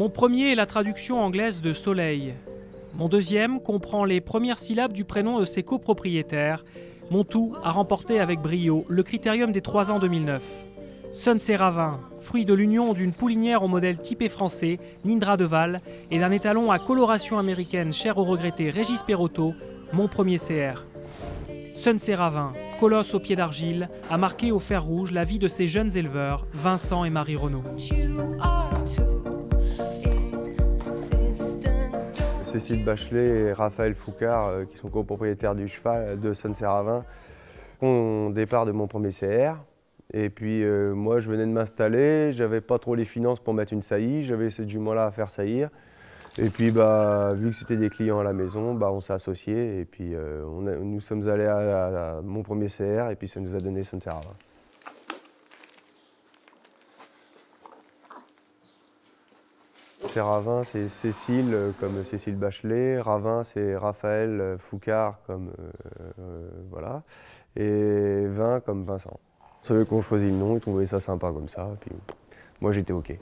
Mon premier est la traduction anglaise de Soleil. Mon deuxième comprend les premières syllabes du prénom de ses copropriétaires. Mon tout a remporté avec brio le critérium des 3 ans 2009. Sun Ravin, fruit de l'union d'une poulinière au modèle typé français, Nindra Deval, et d'un étalon à coloration américaine cher au regretté Régis Perotto, mon premier CR. Sun Ravin, colosse au pied d'argile, a marqué au fer rouge la vie de ces jeunes éleveurs, Vincent et Marie Renaud. Cécile Bachelet et Raphaël Foucard, qui sont copropriétaires du cheval de Sun Ravin, au départ de mon premier CR. Et puis moi, je venais de m'installer, j'avais pas trop les finances pour mettre une saillie, j'avais cette jument-là à faire saillir. Et puis vu que c'était des clients à la maison, on s'est associés et puis nous sommes allés à mon premier CR et puis ça nous a donné Sun Ravin. Ravin, c'est Cécile comme Cécile Bachelet, Ravin, c'est Raphaël Foucard comme voilà, et Vin comme Vincent. Ceux qui ont choisi le nom, ils trouvaient ça sympa comme ça, et puis moi j'étais OK.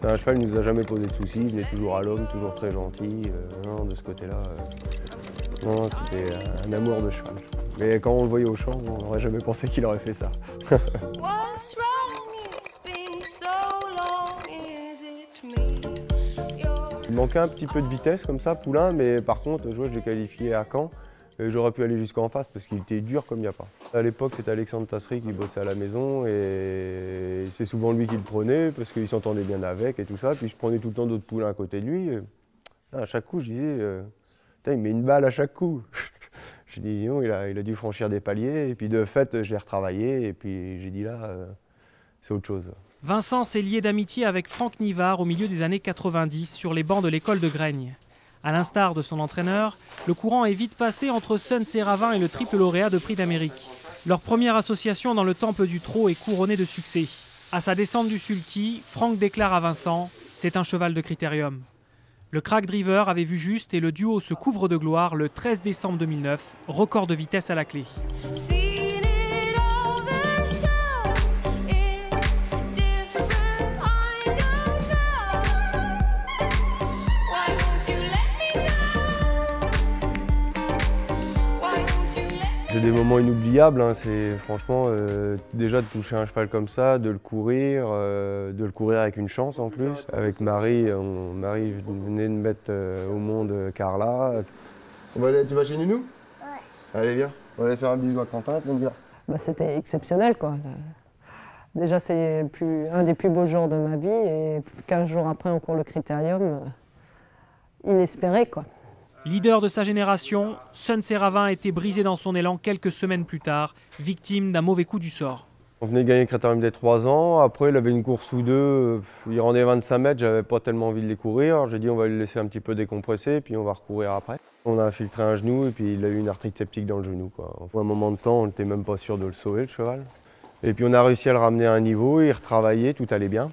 C'est un cheval qui ne nous a jamais posé de soucis, il est toujours à l'homme, toujours très gentil, non, de ce côté-là, non, c'était un amour de cheval. Mais quand on le voyait au champ, on n'aurait jamais pensé qu'il aurait fait ça. Il manquait un petit peu de vitesse comme ça, Poulain, mais par contre, je l'ai qualifié à Caen. J'aurais pu aller jusqu'en face parce qu'il était dur comme il n'y a pas. À l'époque, c'était Alexandre Tassery qui bossait à la maison et c'est souvent lui qui le prenait parce qu'il s'entendait bien avec et tout ça. Puis je prenais tout le temps d'autres poulains à côté de lui. À chaque coup, je disais, il met une balle à chaque coup. J'ai dit non, il a dû franchir des paliers et puis de fait, je l'ai retravaillé et puis j'ai dit là, c'est autre chose. Vincent s'est lié d'amitié avec Franck Nivard au milieu des années 90 sur les bancs de l'école de Graigne. À l'instar de son entraîneur, le courant est vite passé entre Sun Ravin et le triple lauréat de Prix d'Amérique. Leur première association dans le temple du trot est couronnée de succès. À sa descente du sulky, Franck déclare à Vincent « C'est un cheval de critérium ». Le crack driver avait vu juste et le duo se couvre de gloire le 13 décembre 2009, record de vitesse à la clé. C'est des moments inoubliables, hein. C'est franchement déjà de toucher un cheval comme ça, de le courir avec une chance en plus. Avec Marie, Marie venait de mettre au monde Carla. Tu vas chez Nounou? Ouais. Allez viens, on va aller faire un bisou à Quentin, donc viens. C'était exceptionnel quoi. Déjà c'est un des plus beaux jours de ma vie et 15 jours après on court le critérium, inespéré quoi. Leader de sa génération, Sun Ravin a été brisé dans son élan quelques semaines plus tard, victime d'un mauvais coup du sort. On venait de gagner le critérium des 3 ans, après il avait une course ou deux, il rendait 25 mètres, j'avais pas tellement envie de les courir. J'ai dit on va le laisser un petit peu décompresser puis on va recourir après. On a infiltré un genou et puis il a eu une arthrite septique dans le genou, quoi. À un moment de temps, on n'était même pas sûr de le sauver le cheval. Et puis on a réussi à le ramener à un niveau, il retravaillait, tout allait bien.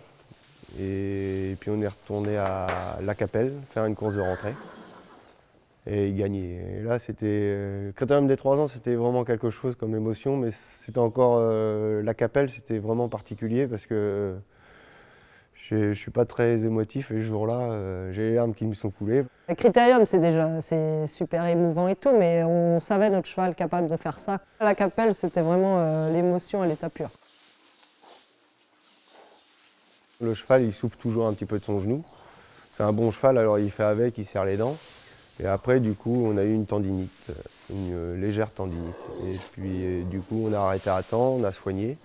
Et puis on est retourné à La Capelle, faire une course de rentrée. Et il gagnait. Et là, c'était le critérium des 3 ans, c'était vraiment quelque chose comme émotion, mais c'était encore La Capelle, c'était vraiment particulier parce que je ne suis pas très émotif et ce jour-là, j'ai les larmes qui me sont coulées. Le critérium, c'est super émouvant et tout, mais on savait notre cheval capable de faire ça. La Capelle, c'était vraiment l'émotion à l'état pur. Le cheval, il souffre toujours un petit peu de son genou. C'est un bon cheval, alors il fait avec, il serre les dents. Et après, du coup, on a eu une tendinite, une légère tendinite. Et puis, du coup, on a arrêté à temps, on a soigné.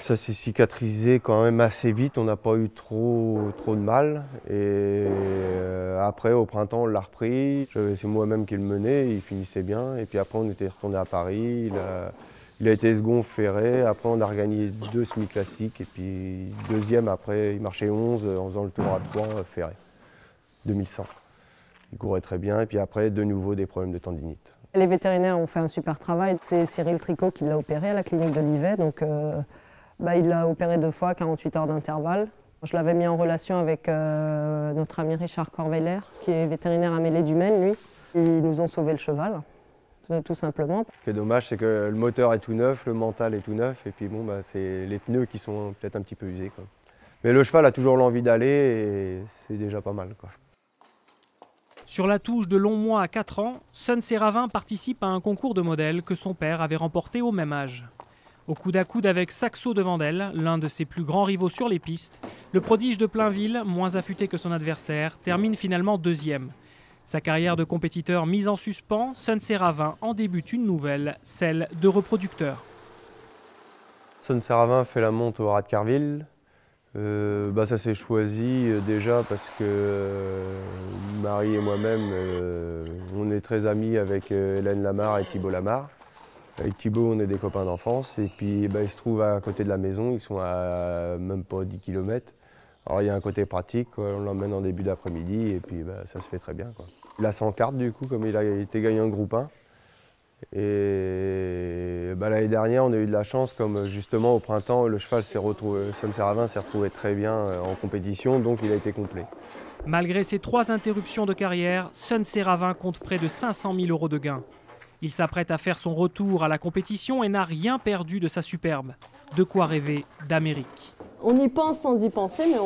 Ça s'est cicatrisé quand même assez vite, on n'a pas eu trop de mal. Et après, au printemps, on l'a repris. C'est moi-même qui le menais, il finissait bien. Et puis après, on était retourné à Paris. Il a été second ferré. Après, on a regagné 2 semi-classiques. Et puis, deuxième, après, il marchait 11 en faisant le tour à 3 ferré, 2100. Il courait très bien et puis après, de nouveau, des problèmes de tendinite. Les vétérinaires ont fait un super travail. C'est Cyril Tricot qui l'a opéré à la clinique de Livet. Donc, il l'a opéré 2 fois, 48 heures d'intervalle. Je l'avais mis en relation avec notre ami Richard Corveiller, qui est vétérinaire à Mêlée-du-Maine, lui. Ils nous ont sauvé le cheval. tout simplement. Ce qui est dommage, c'est que le moteur est tout neuf, le mental est tout neuf, et puis bon, bah, c'est les pneus qui sont peut-être un petit peu usés, quoi. Mais le cheval a toujours l'envie d'aller et c'est déjà pas mal, quoi. Sur la touche de longs mois à 4 ans, Sun Séravin participe à un concours de modèles que son père avait remporté au même âge. Au coude à coude avec Saxo de Vendel, l'un de ses plus grands rivaux sur les pistes, le prodige de Plainville, moins affûté que son adversaire, termine finalement deuxième. Sa carrière de compétiteur mise en suspens, Sun Séravin en débute une nouvelle, celle de reproducteur. Sun Séravin fait la monte au Rat de Carville. Ça s'est choisi déjà parce que Marie et moi-même, on est très amis avec Hélène Lamarre et Thibault Lamarre. Avec Thibault, on est des copains d'enfance et puis ils se trouvent à côté de la maison, ils sont à même pas 10 km. Alors il y a un côté pratique, quoi. On l'emmène en début d'après-midi et puis ça se fait très bien, quoi. Il a 100 cartes du coup, comme il a été gagnant de groupe 1. Et l'année dernière, on a eu de la chance, comme justement au printemps, le cheval s'est retrouvé, Sun Séravin s'est retrouvé très bien en compétition, donc il a été complet. Malgré ses 3 interruptions de carrière, Sun Séravin compte près de 500 000 € de gains. Il s'apprête à faire son retour à la compétition et n'a rien perdu de sa superbe. De quoi rêver d'Amérique. On y pense sans y penser, mais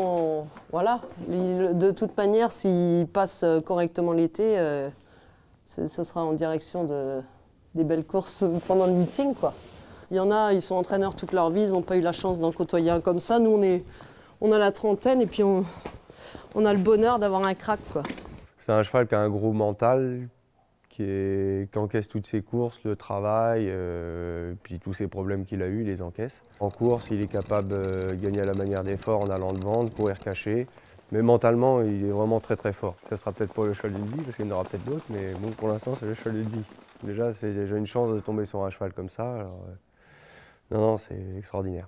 voilà. De toute manière, s'il passe correctement l'été, ce sera en direction des belles courses pendant le meeting, quoi. Il y en a, ils sont entraîneurs toute leur vie, ils n'ont pas eu la chance d'en côtoyer un comme ça. Nous, on a la trentaine et puis on a le bonheur d'avoir un crack, quoi. C'est un cheval qui a un gros mental, qui encaisse toutes ses courses, le travail, puis tous ses problèmes qu'il a eu, il les encaisse. En course, il est capable de gagner à la manière d'effort en allant devant, de courir caché. Mais mentalement, il est vraiment très très fort. Ça sera peut-être pas le cheval d'une vie, parce qu'il y en aura peut-être d'autres, mais bon, pour l'instant, c'est le cheval d'une vie. Déjà, c'est déjà une chance de tomber sur un cheval comme ça. Alors, non, c'est extraordinaire.